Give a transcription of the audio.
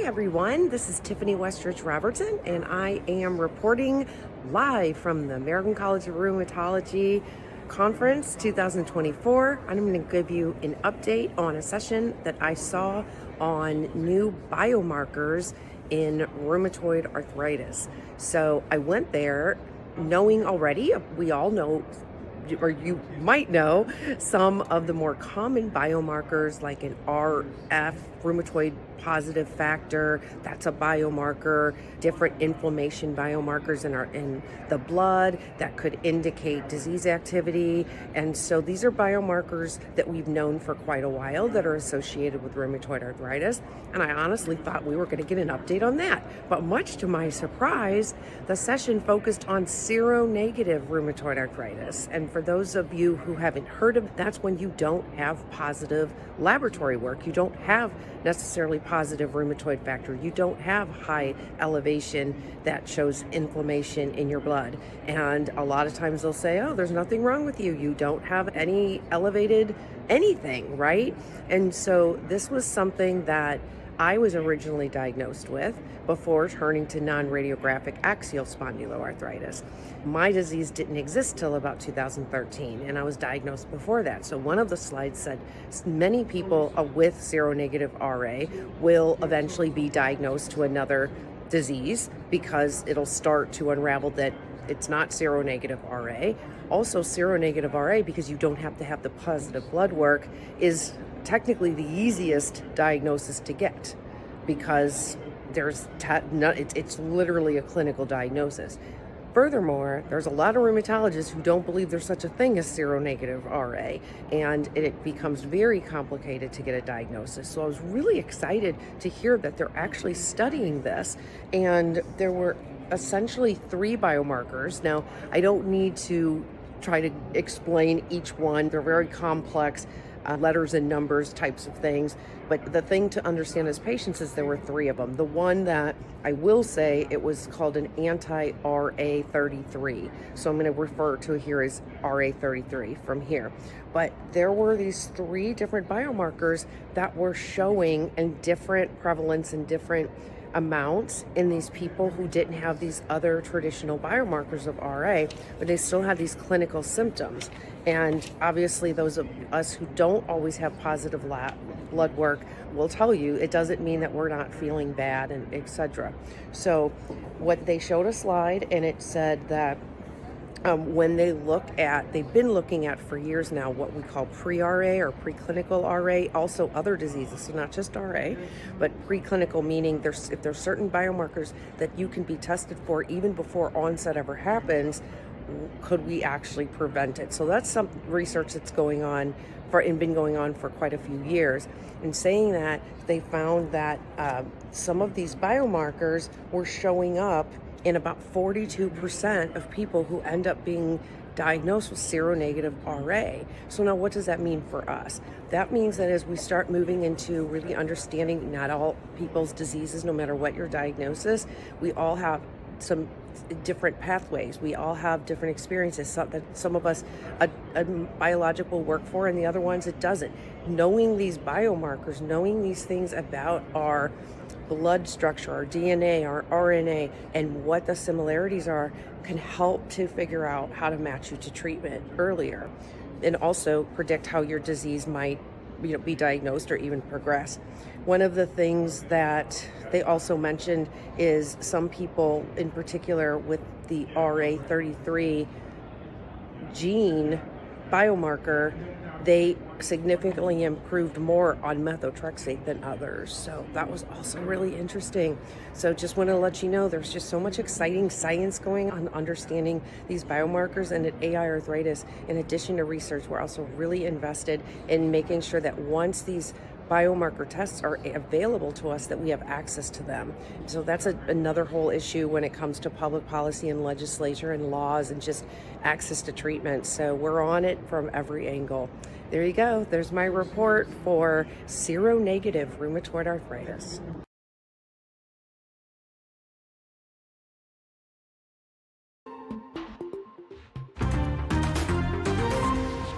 everyone, this is Tiffany Westrich-Robertson, and I am reporting live from the American College of Rheumatology Conference 2024. I'm going to give you an update on a session that I saw on new biomarkers in rheumatoid arthritis. So I went there knowing already, we all know, or you might know, some of the more common biomarkers like an RF, rheumatoid positive factor, that's a biomarker, different inflammation biomarkers in the blood that could indicate disease activity. And so these are biomarkers that we've known for quite a while that are associated with rheumatoid arthritis. And I honestly thought we were going to get an update on that. But much to my surprise, the session focused on seronegative rheumatoid arthritis. And for those of you who haven't heard of it, that's when you don't have positive laboratory work. You don't have necessarily positive rheumatoid factor. You don't have high elevation that shows inflammation in your blood. And a lot of times they'll say, oh, there's nothing wrong with you. You don't have any elevated anything, right? And so this was something that I was originally diagnosed with before turning to non-radiographic axial spondyloarthritis. My disease didn't exist till about 2013, and I was diagnosed before that. So one of the slides said many people with seronegative RA will eventually be diagnosed to another disease because it'll start to unravel that it's not seronegative RA. Also, seronegative RA, because you don't have to have the positive blood work, is technically the easiest diagnosis to get because it's literally a clinical diagnosis. Furthermore, there's a lot of rheumatologists who don't believe there's such a thing as seronegative RA, and it becomes very complicated to get a diagnosis. So I was really excited to hear that they're actually studying this, and there were essentially 3 biomarkers. Now, I don't need to try to explain each one. They're very complex letters and numbers types of things. But the thing to understand as patients is there were 3 of them. The one that I will say, it was called an anti-RA33. So I'm going to refer to it here as RA33 from here. But there were these 3 different biomarkers that were showing in different prevalence and different amounts in these people who didn't have these other traditional biomarkers of RA, but they still had these clinical symptoms. And obviously those of us who don't always have positive blood work will tell you it doesn't mean that we're not feeling bad, and etc. So what they showed a slide, and it said that when they've been looking at for years now what we call pre-RA or preclinical RA, also other diseases, so not just RA, but preclinical, meaning if there's certain biomarkers that you can be tested for even before onset ever happens, could we actually prevent it? So that's some research that's going on and been going on for quite a few years. And saying that, they found that some of these biomarkers were showing up in about 42% of people who end up being diagnosed with seronegative RA. So now what does that mean for us? That means that as we start moving into really understanding not all people's diseases, no matter what your diagnosis, we all have some different pathways. We all have different experiences. Some of us a biologic will work for, and the other ones it doesn't. Knowing these biomarkers, knowing these things about our blood structure, our DNA, our RNA, and what the similarities are can help to figure out how to match you to treatment earlier, and also predict how your disease might be diagnosed or even progress. One of the things that they also mentioned is some people in particular with the RA33 gene biomarker, they significantly improved more on methotrexate than others. So that was also really interesting. So just want to let you know there's just so much exciting science going on understanding these biomarkers. And at AI Arthritis, in addition to research, we're also really invested in making sure that once these biomarker tests are available to us, that we have access to them. So that's another whole issue when it comes to public policy and legislature and laws and just access to treatment. So we're on it from every angle. There you go. There's my report for seronegative rheumatoid arthritis.